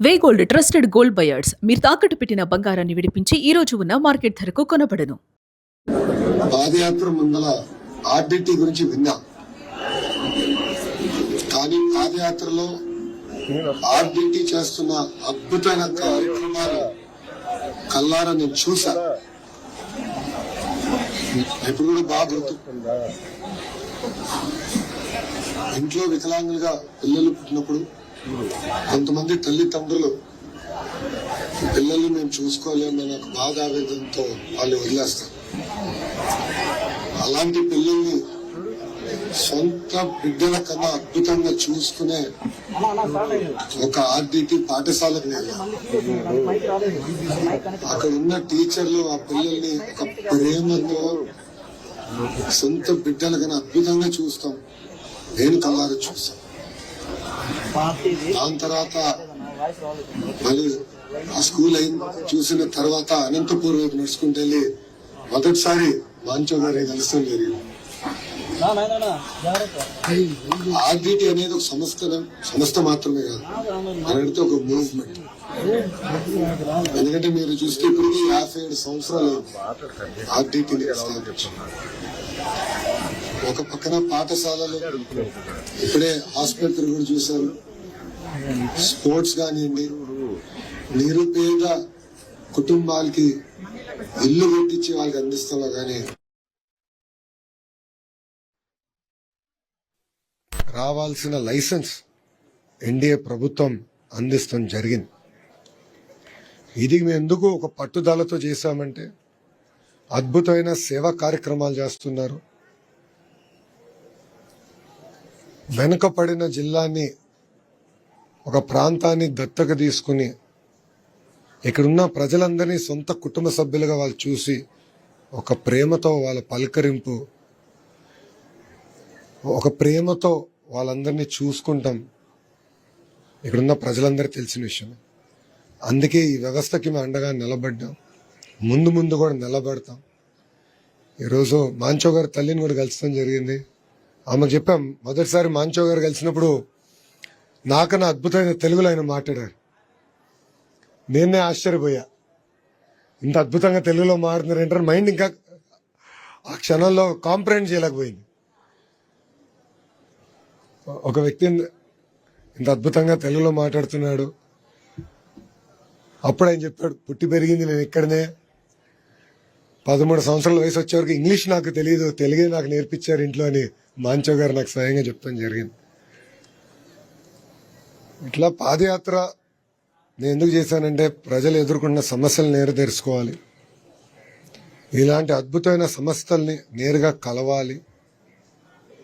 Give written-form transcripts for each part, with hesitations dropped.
వే gold trusted gold buyers మీరు తాకట్టు పెట్టిన బంగారాన్ని విడిపించి ఈ రోజు ఉన్న మార్కెట్ ధరకు కొనబడను. పాదయాత్ర ముందల ఆర్డిటి గురించి విన్నా, కానీ పాదయాత్రలో ఆర్డిటి చేస్తున్న అద్భుతమైన కార్యక్రమాలు కల్లారా నేను చూసా. ఎప్పుడు కూడా బాగా గుర్తు. ఇంట్లో వికలాంగులుగా పిల్లలు పుట్టినప్పుడు కొంతమంది తల్లిదండ్రులు పిల్లల్ని మేము చూసుకోలేమని నాకు బాధ ఆవేదనతో వాళ్ళు వదిలేస్తారు. అలాంటి పిల్లల్ని సొంత బిడ్డల కన్నా అద్భుతంగా చూసుకునే ఒక ఆర్డిటి పాఠశాలకు నేను అక్కడ ఉన్న టీచర్లు ఆ పిల్లల్ని ఒక ప్రేమతో సొంత బిడ్డల కన్నా అద్భుతంగా చూస్తాం. నేను కల్లారా చూస్తాను. దాని తర్వాత మళ్ళీ ఆ స్కూల్ చూసిన తర్వాత అనంతపూర్ వైపు నడుచుకుంటూ వెళ్ళి మొదటిసారి మాంచో గారి కలుస్తాం జరిగింది. ఆర్డిటి అనేది ఒక సంస్థ మాత్రమే కాదు, అనేది ఒక మూవ్మెంట్. ఎందుకంటే మీరు చూస్తే ఇప్పటికీ 57 సంవత్సరాలు ఆర్డిటిని ఒక పక్కన పాఠశాలలు, ఇప్పుడే ఆసుపత్రి కూడా చూశారు. స్పోర్ట్స్ కానివ్వండి, నిరుపేద కుటుంబాలకి ఇల్లు కట్టించి వాళ్ళకి అందిస్తామా కానీ రావాల్సిన లైసెన్స్ ఎన్డీఏ ప్రభుత్వం అందిస్తాం జరిగింది. ఇది మేము ఎందుకు ఒక పట్టుదలతో చేశామంటే అద్భుతమైన సేవా కార్యక్రమాలు చేస్తున్నారు. వెనుకబడిన జిల్లాని, ఒక ప్రాంతాన్ని దత్తక తీసుకుని ఇక్కడున్న ప్రజలందరినీ సొంత కుటుంబ సభ్యులుగా వాళ్ళు చూసి ఒక ప్రేమతో వాళ్ళ పలకరింపు, ఒక ప్రేమతో వాళ్ళందరినీ చూసుకుంటాం. ఇక్కడున్న ప్రజలందరికీ తెలిసిన విషయం. అందుకే ఈ వ్యవస్థకి మేము అండగా నిలబడ్డాం, ముందు ముందు కూడా నిలబడతాం. ఈరోజు మాంచో గారి తల్లిని కూడా కలుస్తాం జరిగింది. ఆమెకు చెప్పాం, మొదటిసారి మాంచో గారు కలిసినప్పుడు నాకన్నా అద్భుతమైన తెలుగులో ఆయన మాట్లాడారు. నేనే ఆశ్చర్యపోయా, ఇంత అద్భుతంగా తెలుగులో మాట్లాడుతున్నారు ఏంటారు. మైండ్ ఇంకా ఆ క్షణంలో కాంప్రహెండ్ చేయలేకపోయింది. ఒక వ్యక్తి ఇంత అద్భుతంగా తెలుగులో మాట్లాడుతున్నాడు. అప్పుడు ఆయన చెప్పాడు, పుట్టి పెరిగింది నేను ఇక్కడనే, 13 సంవత్సరాల వయసు వచ్చే వరకు ఇంగ్లీష్ నాకు తెలియదు, తెలుగే నాకు నేర్పించారు ఇంట్లో అని మాంచో గారు నాకు స్వయంగా చెప్తాం జరిగింది. ఇట్లా పాదయాత్ర నేను ఎందుకు చేశానంటే ప్రజలు ఎదుర్కొన్న సమస్యలు నేరు తెలుసుకోవాలి, ఇలాంటి అద్భుతమైన సంస్థల్ని నేరుగా కలవాలి,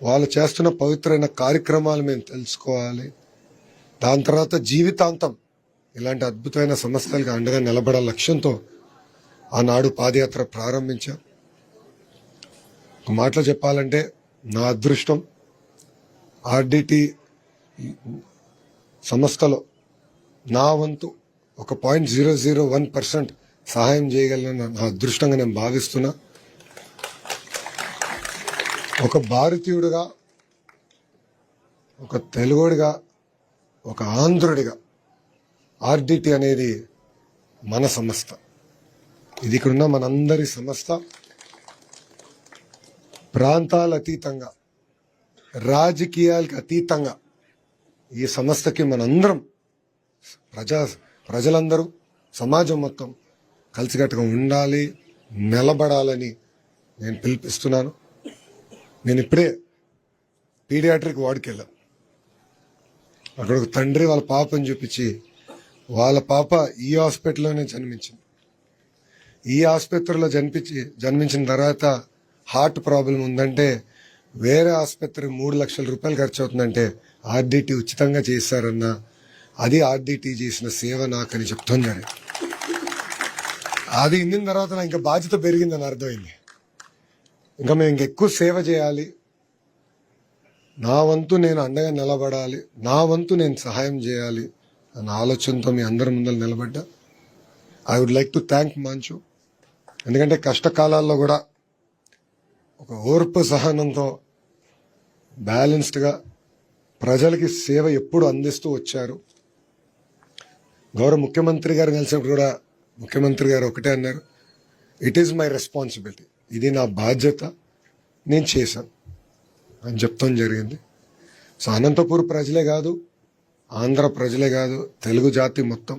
వాళ్ళు చేస్తున్న పవిత్రమైన కార్యక్రమాలు మేము తెలుసుకోవాలి. దాని తర్వాత జీవితాంతం ఇలాంటి అద్భుతమైన సంస్థలకు అండగా నిలబడే లక్ష్యంతో ఆనాడు పాదయాత్ర ప్రారంభించాం. ఒక మాటలో చెప్పాలంటే నా అదృష్టం ఆర్డిటి సంస్థలో నా వంతు ఒక 0.001% సహాయం చేయగలిగిన నా అదృష్టంగా నేను భావిస్తున్నా. ఒక భారతీయుడిగా, ఒక తెలుగుడిగా, ఒక ఆంధ్రుడిగా ఆర్డిటి అనేది మన సంస్థ. ఇది ఇక్కడున్న మనందరి సంస్థ. ప్రాంతాల అతీతంగా, రాజకీయాలకు అతీతంగా ఈ సంస్థకి మనందరం ప్రజలందరూ, సమాజం మొత్తం కలిసికట్టుగా ఉండాలి, నిలబడాలని నేను పిలిపిస్తున్నాను. నేను ఇప్పుడే పీడియాట్రిక్ వార్డుకి వెళ్ళాను. అక్కడ ఒక తండ్రి వాళ్ళ పాపని చూపించి, వాళ్ళ పాప ఈ హాస్పిటల్లోనే జన్మించింది. ఈ ఆసుపత్రిలో జన్మించిన తర్వాత హార్ట్ ప్రాబ్లం ఉందంటే వేరే ఆసుపత్రికి 3 లక్షల రూపాయలు ఖర్చు అవుతుందంటే ఆర్డిటి ఉచితంగా చేశారన్న, అది ఆర్డిటి చేసిన సేవ నాకని చెప్తుంది. అది ఇన్న తర్వాత నాకు ఇంకా బాధ్యత పెరిగిందని అర్థమైంది. ఇంకా మేము ఇంకెక్కువ సేవ చేయాలి, నా వంతు నేను అండగా నిలబడాలి, నా వంతు నేను సహాయం చేయాలి అన్న ఆలోచనతో మీ అందరి ముందర నిలబడ్డా. I would like to thank Manchu. ఎందుకంటే కష్టకాలాల్లో కూడా ఒక ఓర్పు సహనంతో బ్యాలెన్స్డ్గా ప్రజలకి సేవ ఎప్పుడు అందిస్తూ వచ్చారు. గౌరవ ముఖ్యమంత్రి గారు కలిసినప్పుడు కూడా ముఖ్యమంత్రి గారు ఒకటే అన్నారు, ఇట్ ఈస్ మై రెస్పాన్సిబిలిటీ, ఇది నా బాధ్యత, నేను చేశాను అని చెప్తాం జరిగింది. సో అనంతపూర్ ప్రజలే కాదు, ఆంధ్ర ప్రజలే కాదు, తెలుగు జాతి మొత్తం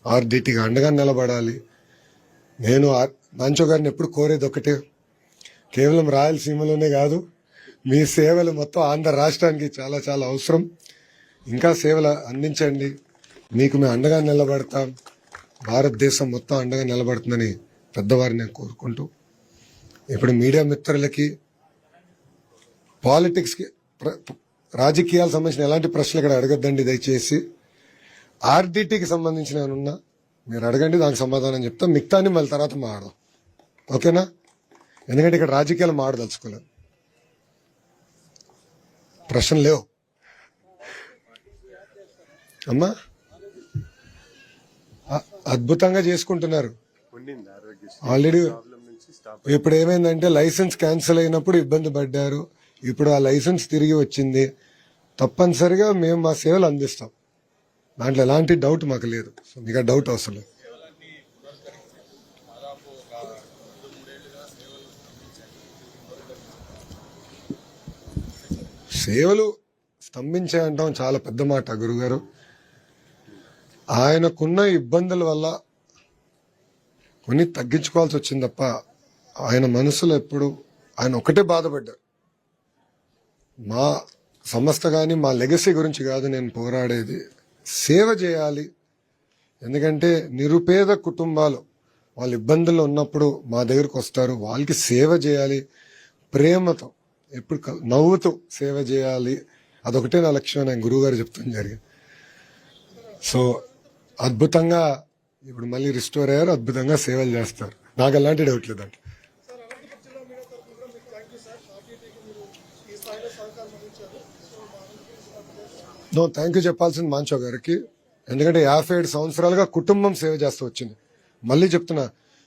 ఆర్డిటికి అండగా నిలబడాలి. నేను మాంచో గారిని ఎప్పుడు కోరేది ఒకటే, కేవలం రాయలసీమలోనే కాదు, మీ సేవలు మొత్తం ఆంధ్ర రాష్ట్రానికి చాలా చాలా అవసరం. ఇంకా సేవలు అందించండి, మీకు మేము అండగా నిలబడతాం, భారతదేశం మొత్తం అండగా నిలబడుతుందని పెద్దవారిని నేను కోరుకుంటూ, ఇప్పుడు మీడియా మిత్రులకి పాలిటిక్స్కి రాజకీయాలకు సంబంధించిన ఎలాంటి ప్రశ్నలు ఇక్కడ అడగద్దండి దయచేసి. ఆర్డిటికి సంబంధించిన ఏమన్నా మీరు అడగండి, దానికి సమాధానం చెప్తాం. మిగతాని మళ్ళీ తర్వాత మాడదాం, ఓకేనా? ఎందుకంటే ఇక్కడ రాజకీయాలు మాడదలుచుకోలేదు, ప్రశ్నలు లేవు. అమ్మా అద్భుతంగా చేసుకుంటున్నారు. ఆల్రెడీ ఇప్పుడు ఏమైందంటే లైసెన్స్ క్యాన్సిల్ అయినప్పుడు ఇబ్బంది పడ్డారు, ఇప్పుడు ఆ లైసెన్స్ తిరిగి వచ్చింది. తప్పనిసరిగా మేము మా సేవలు అందిస్తాం, దాంట్లో ఎలాంటి డౌట్ మాకు లేదు. సో మీకు ఆ డౌట్ అవసరం లేదు. సేవలు స్తంభించాయంటాం చాలా పెద్ద మాట గురుగారు. ఆయనకున్న ఇబ్బందుల వల్ల కొన్ని తగ్గించుకోవాల్సి వచ్చింది తప్ప ఆయన మనసులో ఎప్పుడు ఆయన ఒకటే బాధపడ్డారు. మా సంస్థ కానీ మా లెగసీ గురించి కాదు నేను పోరాడేది, సేవ చేయాలి. ఎందుకంటే నిరుపేద కుటుంబాలు వాళ్ళ ఇబ్బందుల్లో ఉన్నప్పుడు మా దగ్గరకు వస్తారు, వాళ్ళకి సేవ చేయాలి, ప్రేమతో ఎప్పుడు నవ్వుతూ సేవ చేయాలి, అదొకటే నా లక్ష్యం నేను గురువుగారు చెప్తాను జరిగింది. సో అద్భుతంగా ఇప్పుడు మళ్ళీ రిస్టోర్ అయ్యారు, అద్భుతంగా సేవలు చేస్తారు, నాకు ఎలాంటి డౌట్ లేదండి. థ్యాంక్ యూ చెప్పాల్సింది మాంచో గారికి. ఎందుకంటే 57 సంవత్సరాలుగా కుటుంబం సేవ చేస్తూ వచ్చింది. మళ్ళీ చెప్తున్నా,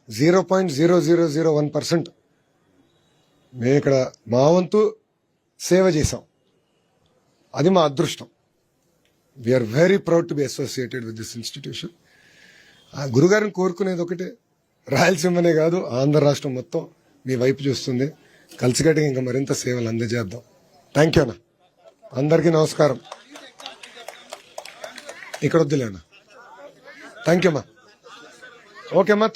0.0001% మేము ఇక్కడ మా వంతు సేవ చేసాం, అది మా అదృష్టం. We are very proud to be associated with this institution. ఆ గురుగారిని కోరుకునేది ఒకటే, రాయలసీమనే కాదు ఆంధ్ర రాష్ట్రం మొత్తం మీ వైపు చూస్తుంది, కలిసికట్టుగా ఇంకా మరింత సేవలు అందజేద్దాం. థ్యాంక్ యూ అన్న, అందరికీ నమస్కారం. ఇక్కడ వద్దులేనా, థ్యాంక్ యూ అమ్మా. ఓకే అమ్మా.